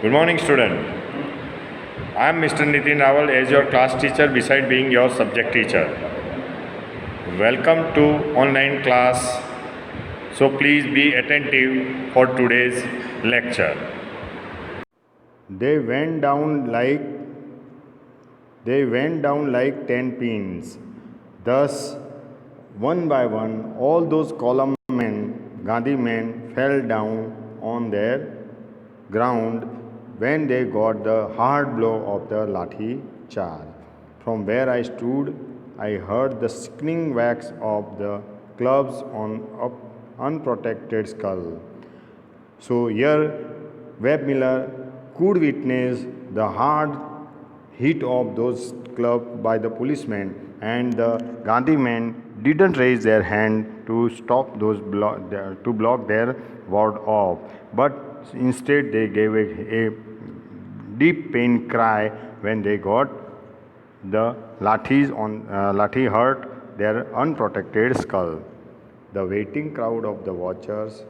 Good morning, student. I am Mr. Nitin Rawal as your class teacher beside being your subject teacher. Welcome to online class. So please be attentive for today's lecture. They went down like 10 pins. Thus, one by one, all those column men, Gandhi men, fell down on their ground when they got the hard blow of the lathi charge. From where I stood, I heard the sickening whacks of the clubs on unprotected skull. So here, Webb Miller could witness the hard hit of those clubs by the policemen, and the Gandhi men didn't raise their hand to stop those to block their ward off, but instead they gave a deep pain cry when they got the lathi hurt their unprotected skull. The waiting crowd of the watchers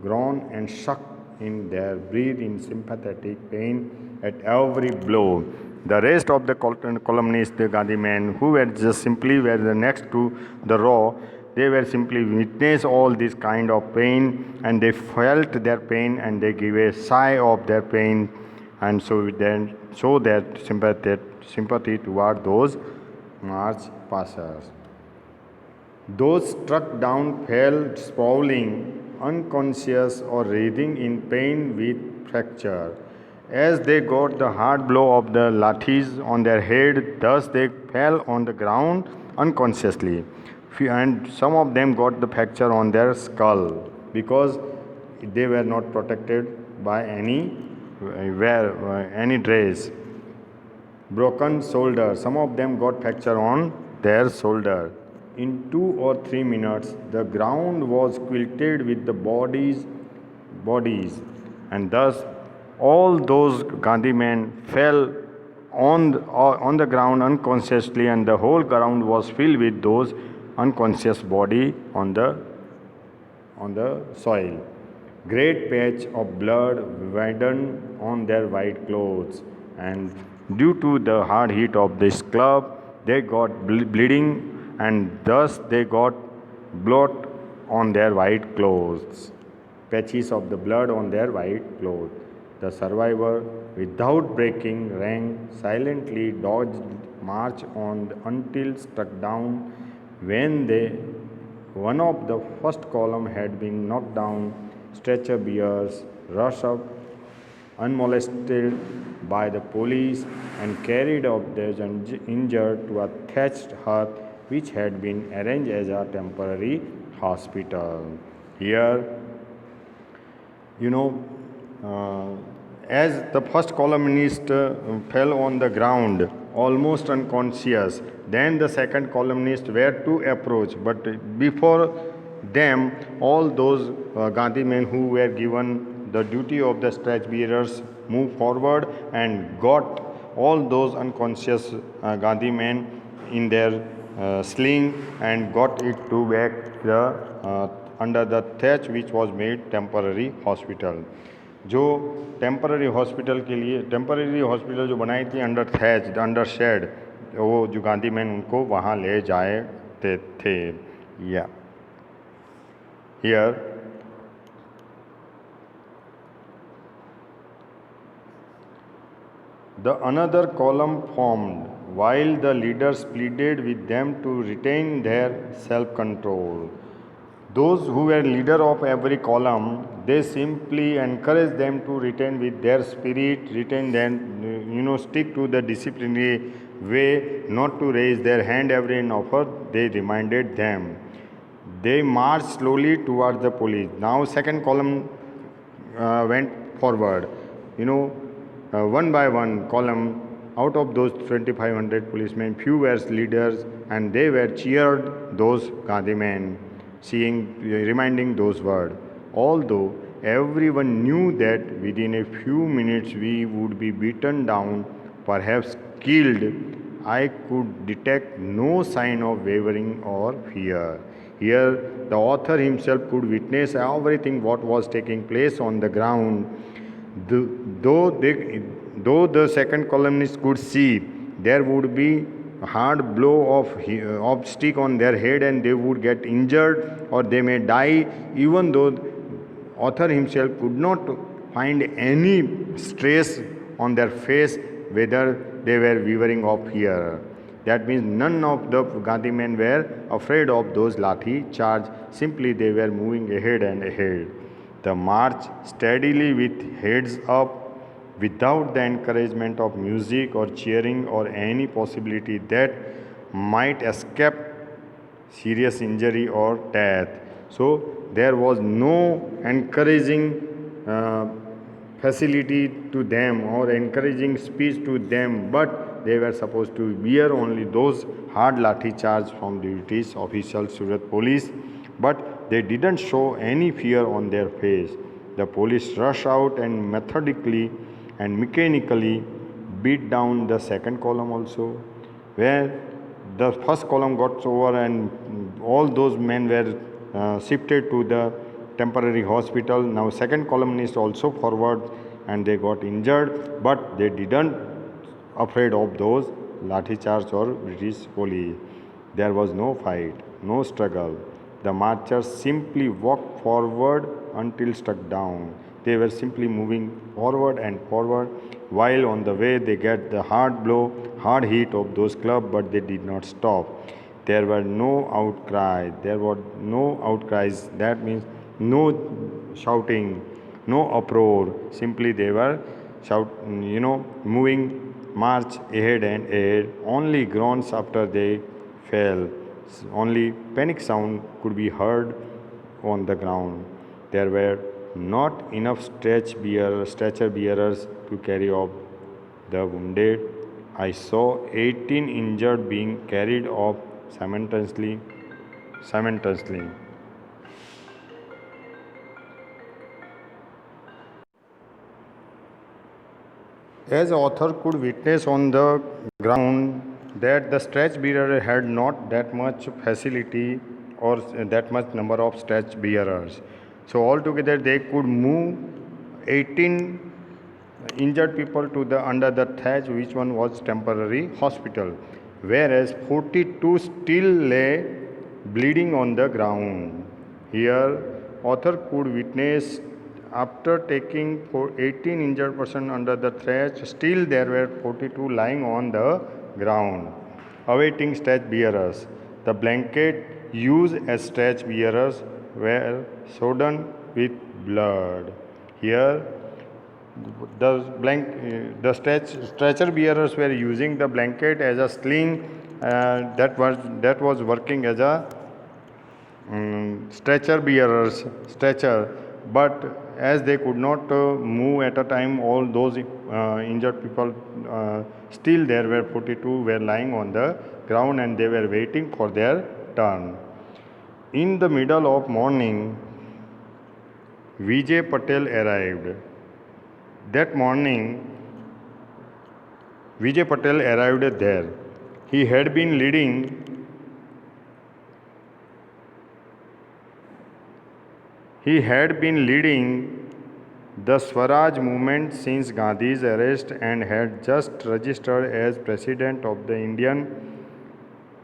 groaned and shook in their breath in sympathetic pain at every blow. The rest of the columnists, the Gandhi men, who were just simply were the next to the row, they were simply witness all this kind of pain, and they felt their pain and they gave a sigh of their pain, and so then show their sympathy toward those march passers. Those struck down fell sprawling, unconscious or writhing in pain with fracture. As they got the hard blow of the lathis on their head, thus they fell on the ground unconsciously. And some of them got the fracture on their skull because they were not protected by any dress. Broken shoulder. Some of them got fracture on their shoulder. In 2 or 3 minutes, the ground was quilted with the bodies, and thus all those Gandhi men fell on the ground unconsciously, and the whole ground was filled with those unconscious body on the soil. Great patch of blood widened on their white clothes, and due to the hard heat of this club, they got bleeding, and thus they got blood on their white clothes. Patches of the blood on their white clothes. The survivor, without breaking rank, silently dodged march on until struck down. When one of the first column had been knocked down, stretcher bearers rushed up unmolested by the police and carried off the injured to a thatched hut which had been arranged as a temporary hospital. Here, as the first columnist fell on the ground, almost unconscious, then the second columnist were to approach, but before them, all those Gandhi men who were given the duty of the stretch bearers moved forward and got all those unconscious Gandhi men in their sling and got it to back under the thatch which was made temporary hospital. जो temporary hospital के लिए temporary hospital जो बनाई थी under thatch under shade, वो जो Gandhi man उनको वहाँ ले जाए थे. या here the another column formed while the leaders pleaded with them to retain their self-control. Those who were leader of every column, they simply encouraged them to retain with their spirit, retain them, stick to the disciplinary way, not to raise their hand every offer. They reminded them. They marched slowly towards the police. Now second column went forward. One by one column, out of those 2,500 policemen, few were leaders, and they were cheered those Gandhi men, reminding those words. Although everyone knew that within a few minutes we would be beaten down, perhaps killed, I could detect no sign of wavering or fear. Here, the author himself could witness everything what was taking place on the ground. The- though, they, though the second columnist could see, there would be a hard blow of stick on their head and they would get injured or they may die, even though author himself could not find any stress on their face whether they were wavering of fear. That means none of the Gandhi men were afraid of those lathi charge, simply they were moving ahead and ahead. The march steadily with heads up, without the encouragement of music or cheering or any possibility that might escape serious injury or death. So there was no encouraging facility to them or encouraging speech to them, but they were supposed to bear only those hard lathi charge from the British officials, Surat police, but they didn't show any fear on their face. The police rushed out and methodically and mechanically beat down the second column also, where the first column got over and all those men were shifted to the temporary hospital. Now second columnist also forward and they got injured, but they didn't afraid of those lathi charge or British police. There was no fight, no struggle. The marchers simply walked forward until struck down. They were simply moving forward and forward, while on the way they get the hard blow, hard hit of those clubs, but they did not stop. There were no outcry. There were no outcries. That means no shouting, no uproar. Simply they were moving, march ahead and ahead. Only groans after they fell. Only panic sound could be heard on the ground. There were not enough stretcher bearers to carry off the wounded. I saw 18 injured being carried off simultaneously. As author could witness on the ground that the stretch bearer had not that much facility or that much number of stretch bearers. So altogether they could move 18 injured people to the under the thatch, which one was temporary hospital, whereas 42 still lay bleeding on the ground. Here author could witness after taking 18 injured person under the thatch, still there were 42 lying on the ground, awaiting stretch bearers. The blanket used as stretch bearers were sodden with blood. Here, the stretcher bearers were using the blanket as a sling that was working as a stretcher, but as they could not move at a time, all those injured people, still there were 42 were lying on the ground and they were waiting for their turn. In the middle of morning, Vijay Patel arrived. That morning, Vijay Patel arrived there. He had been leading the Swaraj movement since Gandhi's arrest and had just registered as President of the Indian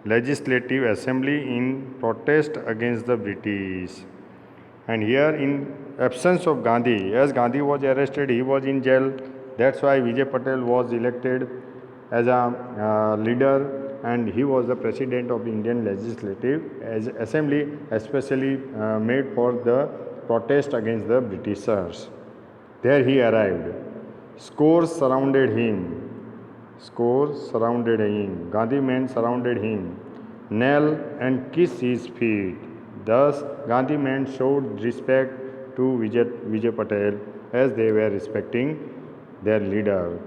Legislative Assembly in protest against the British. And here, in absence of Gandhi, as Gandhi was arrested, he was in jail. That's why Vijay Patel was elected as a leader, and he was the President of the Indian Legislative Assembly, especially made for the protest against the Britishers. There he arrived. Scores surrounded him. Gandhi men surrounded him, knelt and kissed his feet. Thus, Gandhi men showed respect to Vijay Patel as they were respecting their leader.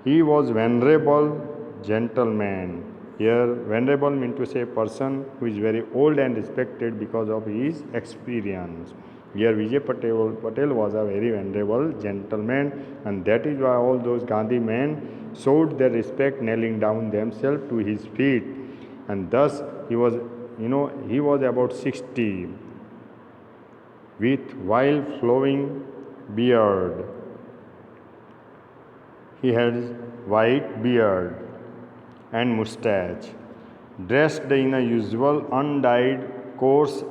He was venerable gentleman. Here, venerable means to say a person who is very old and respected because of his experience. Here, Vijay Patel was a very venerable gentleman, and that is why all those Gandhi men showed their respect, kneeling down themselves to his feet. And thus, he was about 60, with wild flowing beard. He had white beard and mustache, dressed in a usual undyed coarse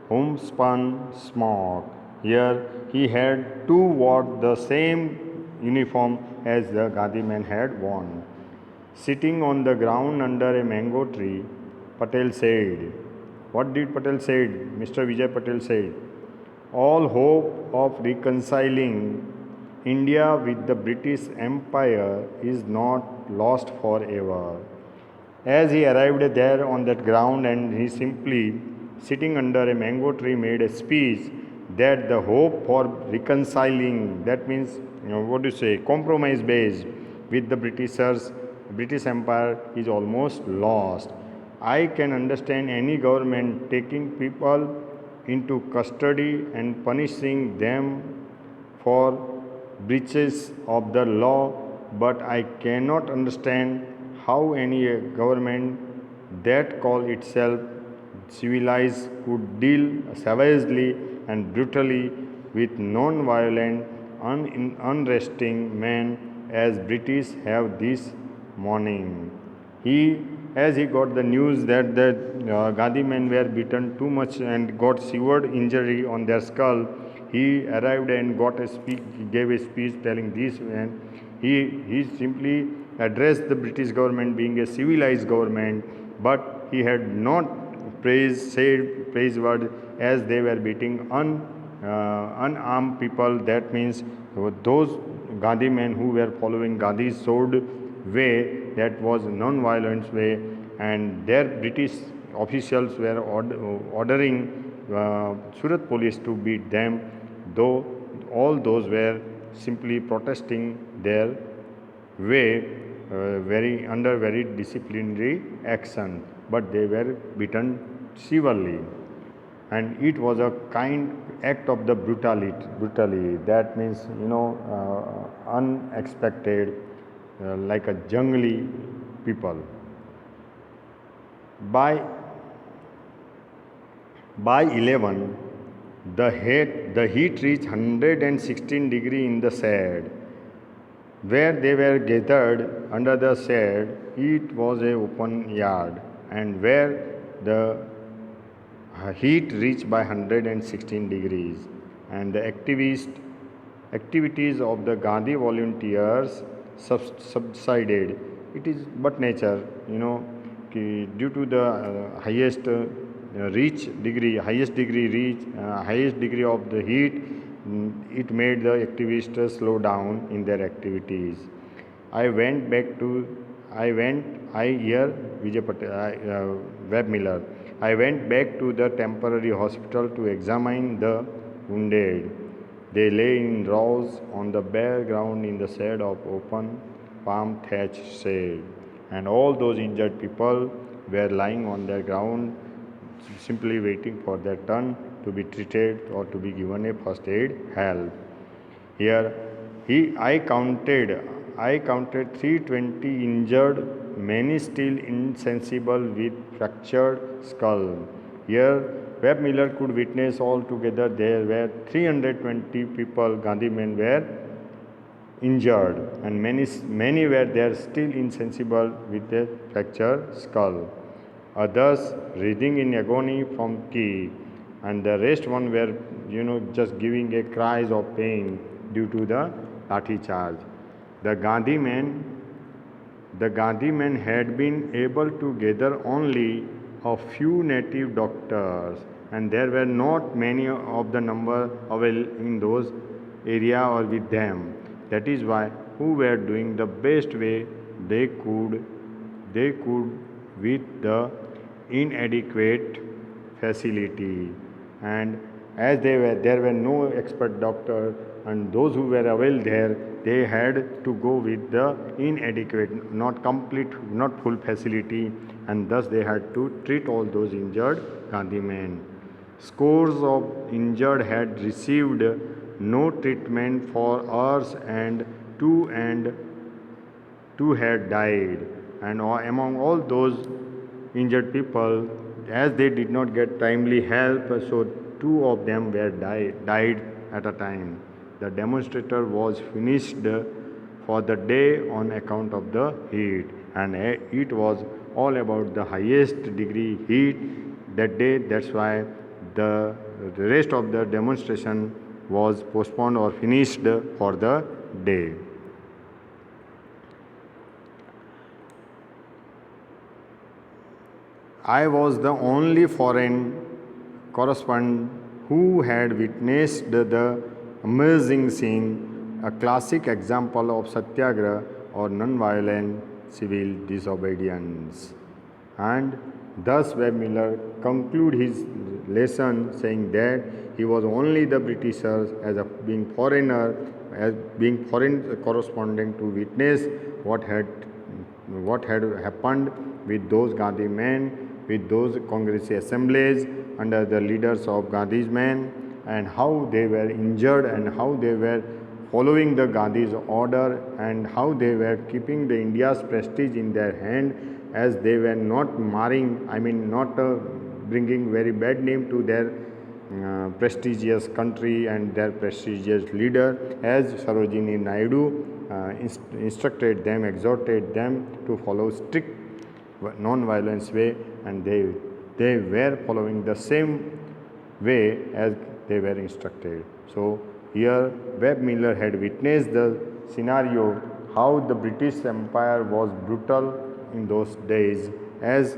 homespun smock. Here he had too wore the same uniform as the Gandhi man had worn. Sitting on the ground under a mango tree, Patel said, what did Patel said? Mr. Vijay Patel said, all hope of reconciling India with the British Empire is not lost forever. As he arrived there on that ground and he simply sitting under a mango tree made a speech that the hope for reconciling, that means, what do you say, compromise based with the British Empire is almost lost. I can understand any government taking people into custody and punishing them for breaches of the law, but I cannot understand how any government that call itself civilized could deal savagely and brutally with non-violent, unresting men as British have this morning. As he got the news that the Gandhi men were beaten too much and got severe injury on their skull, he arrived and gave a speech telling this, and he simply addressed the British government being a civilized government, but he had not said praise word as they were beating unarmed people. That means those Gandhi men who were following Gandhi's sword way, that was non-violent way, and their British officials were ordering Surat police to beat them, though all those were simply protesting their way, under very disciplinary action, but they were beaten severely, and it was a kind act of the brutally. That means unexpected, like a jungly people. By 11, the heat reached 116 degree in the shade. Where they were gathered under the shade, it was a open yard, and where the heat reached by 116 degrees, and the activities of the Gandhi volunteers subsided. It is but nature, due to the highest degree of the heat, it made the activists slow down in their activities. Webb Miller. I went back to the temporary hospital to examine the wounded. They lay in rows on the bare ground in the shade of open palm thatched shade, and all those injured people were lying on their ground, simply waiting for their turn to be treated or to be given a first aid help. Here, I counted 320 injured, many still insensible with fractured skull. Here, Webb Miller could witness altogether there were 320 people, Gandhi men, were injured, and many were there still insensible with a fractured skull. Others writhing in agony from key, and the rest one were just giving a cries of pain due to the lathi charge. The Gandhi men had been able to gather only a few native doctors, and there were not many of the number available in those area or with them. That is why who were doing the best way they could with the inadequate facility, and as there were no expert doctor, and those who were available there, they had to go with the inadequate, not complete, not full facility, and thus they had to treat all those injured Gandhi men. Scores of injured had received no treatment for hours, and two had died, and among all those injured people, as they did not get timely help, so two of them were died at a time. The demonstrator was finished for the day on account of the heat, and it was all about the highest degree heat that day. That's why the rest of the demonstration was postponed or finished for the day. I was the only foreign correspondent who had witnessed the amazing scene, a classic example of satyagraha or non-violent civil disobedience. And thus Webb Miller conclude his lesson saying that he was only the Britishers as a being foreigner, as being foreign correspondent to witness what had happened with those Gandhi men, with those Congress assemblies under the leaders of Gandhi's men, and how they were injured and how they were following the Gandhi's order and how they were keeping the India's prestige in their hand, as they were not not bringing very bad name to their prestigious country and their prestigious leader, as Sarojini Naidu instructed them, exhorted them to follow strict non-violence way, and they were following the same way as they were instructed. So here Webb Miller had witnessed the scenario how the British Empire was brutal in those days, as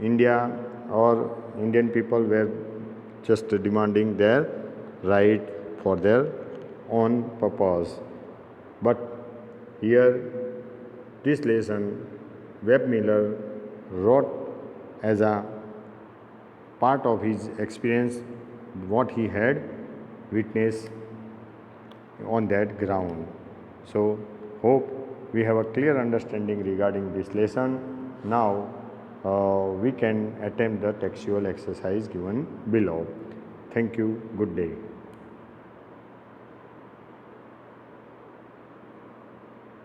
India or Indian people were just demanding their right for their own purpose. But here this lesson Webb Miller wrote as a part of his experience, what he had witnessed on that ground. So hope we have a clear understanding regarding this lesson. Now we can attempt the textual exercise given below. Thank you. Good day.